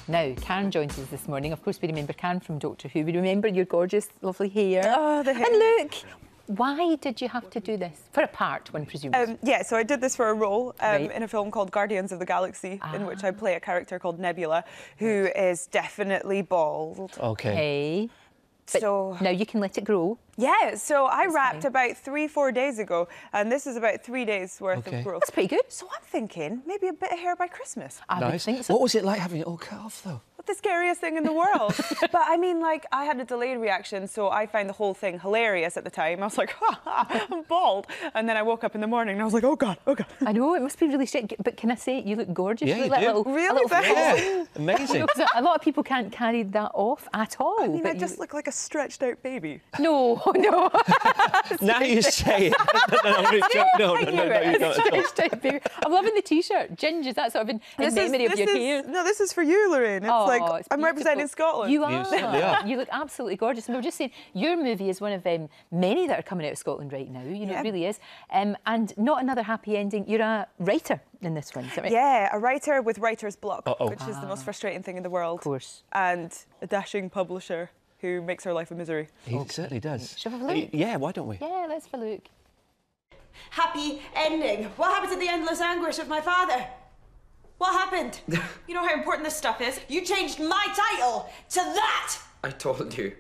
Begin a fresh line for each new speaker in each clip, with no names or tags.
Now, Karen joins us this morning. Of course, we remember Karen from Doctor Who. We remember your gorgeous, lovely hair.
Oh, the hair.
And look, why did you have to do this? For a part, one presumes.
Yeah, so I did this for a role in a film called Guardians of the Galaxy, in which I play a character called Nebula, who is definitely bald.
Okay. But
So
now you can let it grow.
yeah, so I
That's
wrapped
fine.
about 3-4 days ago, and this is about 3 days worth of growth.
That's pretty good.
So I'm thinking maybe a bit of hair by Christmas.
I would think so.
What was it like having it all cut off, though?
What the scariest thing in the world. But I mean, like, I had a delayed reaction, so I found the whole thing hilarious at the time. I was like, ha ha, I'm bald. And then I woke up in the morning and I was like, oh God, oh God.
I know, it must be really strange. But can I say, you look gorgeous.
Yeah,
you
you
look like
do.
a little,
Really?
a little
Thanks.
Yeah, amazing.
A lot of people can't carry that off at all.
I mean,
but
I just look like a stretched out baby.
No, no.
Now you say it. No, you don't at all.
I'm loving the T-shirt. Ginge, is that sort of in memory of your hair?
No, this is for you, Lorraine. It's like,
it's
I'm representing
beautiful.
Scotland.
You are.
You certainly are.
You look absolutely gorgeous. And we were just saying, your movie is one of many that are coming out of Scotland right now. You know, it really is. And not another happy ending. You're a writer in this one, is that right?
Yeah, a writer with writer's block, which is the most frustrating thing in the world.
Of course.
And a dashing publisher who makes her life a misery.
He certainly does.
Shall we have a look?
Yeah, why don't we?
Yeah, let's have a look.
Happy ending. What happened to the endless anguish of my father? What happened? You know how important this stuff is? You changed my title to that!
I told you.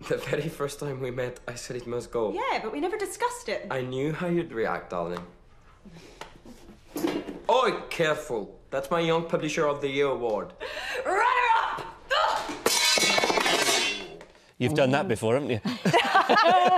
The very first time we met, I said it must go.
Yeah, but we never discussed it.
I knew how you'd react, darling. Oh, careful. That's my Young Publisher of the Year award.
Runner-up!
You've done that before, haven't you?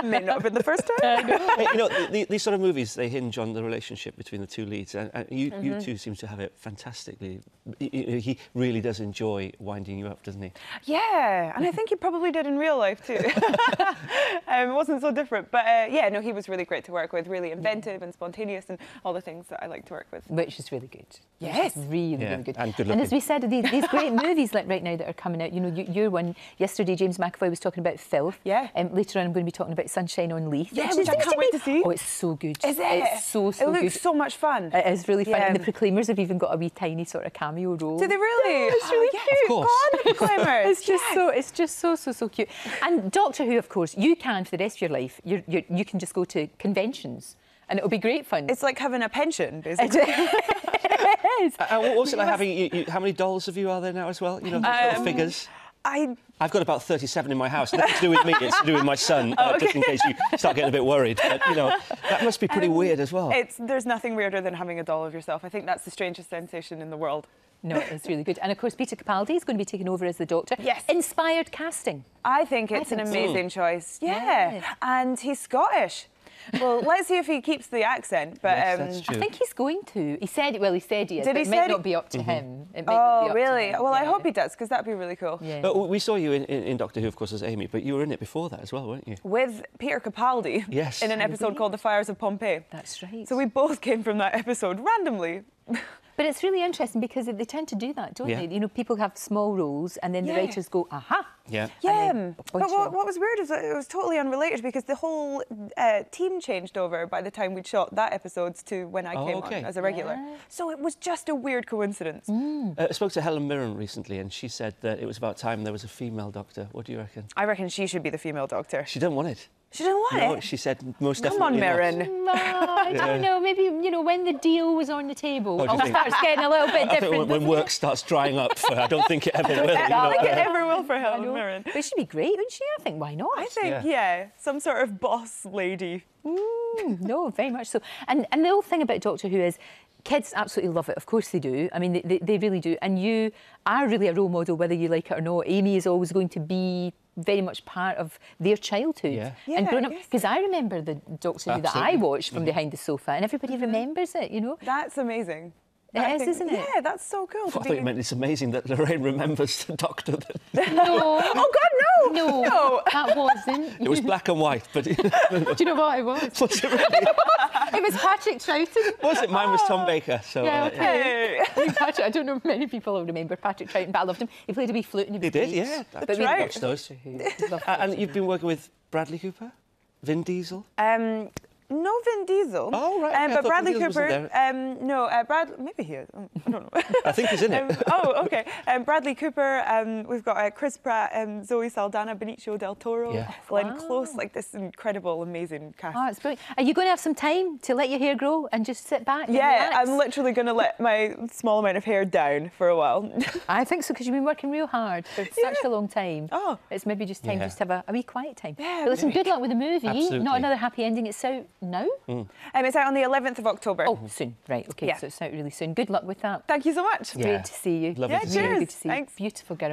May not have been the first time.
Hey, you know, these sort of movies, they hinge on the relationship between the two leads. And you two seem to have it fantastically. He really does enjoy winding you up, doesn't he?
Yeah, and I think he probably did in real life too. It wasn't so different. But yeah, no, he was really great to work with, really inventive and spontaneous and all the things that I like to work with.
Which is really good.
Yes.
Really good.
And good
And as
looking.
we said, these great movies like right now that are coming out, you know, your one, yesterday James McAvoy was talking about Filth.
Yeah.
Later on I'm going to be talking about Sunshine on Leith.
Yeah, which I can't wait to see.
Oh, it's so good.
Is it?
It's so
It
good.
looks so much fun.
It is really fun.
Yeah.
And the Proclaimers have even got a wee tiny sort of cameo role.
Do they really?
Yeah, it's really
yeah,
cute.
Of course.
Go on, the Proclaimers.
It's just so cute. And Doctor Who, of course, you can for the rest of your life. You can just go to conventions, and it'll be great fun.
It's like having a pension, basically.
It is.
What was it like having... how many dolls of you are there now as well? You know, sort of figures. I've got about 37 in my house. Nothing to do with me, it's to do with my son, just in case you start getting a bit worried. But, you know, that must be pretty weird as well.
There's nothing weirder than having a doll of yourself. I think that's the strangest sensation in the world.
No, it's really good. And of course, Peter Capaldi is going to be taking over as the Doctor.
Yes.
Inspired casting.
I think it's an amazing choice. Yeah. And he's Scottish. Well, let's see if he keeps the accent. But
Yes, that's true.
I think he's going to. He said he is,
Did
but
he
it
say
might
it?
not be up to him. It might not be
oh,
up
really?
to him.
Well, I
Yeah.
hope he does, because that'd be really cool.
Yeah.
We saw you in Doctor Who, of course, as Amy, but you were in it before that as well, weren't you?
With Peter Capaldi.
Yes.
In an episode called The Fires of Pompeii.
That's right.
So we both came from that episode randomly.
But it's really interesting because they tend to do that, don't
Yeah.
they? You know, people have small roles and then the
Yeah.
writers go, aha.
Yeah.
Yeah,
then
but
appoint you.
what was weird is that it was totally unrelated because the whole team changed over by the time we'd shot that episode to when I came on as a regular.
Yeah.
So it was just a weird coincidence.
I spoke to Helen Mirren recently, and she said that it was about time there was a female Doctor. What do you reckon?
I reckon she should be the female Doctor.
She didn't want it.
She didn't want
No,
it.
she said most
Come
definitely
on, Mirren.
not.
I don't know, maybe, you know, when the deal was on the table,
Oh, do you
all
think?
starts getting a little bit
I think
different.
when work starts drying up for her, I don't think it ever will. You
I
know?
think it ever will for
I
Helen
know.
Mirren.
But she'd be great, wouldn't she? I think, why not?
I think,
Yeah.
yeah, some sort of boss lady.
No, very much so. And the whole thing about Doctor Who is kids absolutely love it. Of course they do. I mean, they really do. And you are really a role model, whether you like it or not. Amy is always going to be very much part of their childhood.
Yeah.
Yeah,
And growing up,
I guess
because I remember the Doctor Who that I
Absolutely.
watched from behind the sofa, and everybody remembers it, you know.
That's amazing.
It
I
is,
think-
isn't it?
Yeah, that's so cool.
I thought you meant it's amazing that Lorraine remembers the Doctor.
No.
Oh, God, no!
No,
No.
that wasn't.
It was black and white, but
Do you know what it was?
was it really?
It was Patrick Troughton.
Was it? Mine was Tom Baker. So
Yeah,
Hey.
Patrick, I don't know if many people will remember Patrick Troughton, but I loved him. He played a wee flute and he was
He did,
great.
yeah.
But
That's
we
right.
loved Doctor Who. Loved
And
Doctor
you've been working with Bradley Cooper, Vin Diesel.
No Vin Diesel.
Oh, right.
But Bradley Cooper.
No,
maybe he is. I don't know.
I think he's in it.
Okay. Bradley Cooper. We've got Chris Pratt, Zoe Saldana, Benicio del Toro, Glenn Close. Like this incredible, amazing cast.
Oh, it's brilliant. Are you going to have some time to let your hair grow and just sit back?
Yeah, I'm literally going to let my small amount of hair down for a while.
I think so, because you've been working real hard for such a long time.
Oh.
It's maybe just time just to have a wee quiet time.
Yeah,
but listen, good luck with the movie.
Absolutely.
Not another happy ending. It's out now?
It's out on the 11th of October.
Oh, soon. Right, OK, so it's out really soon. Good luck with that.
Thank you so much.
Great to see you.
Lovely to see you.
Cheers.
Good to see you.
Thanks.
Beautiful girl.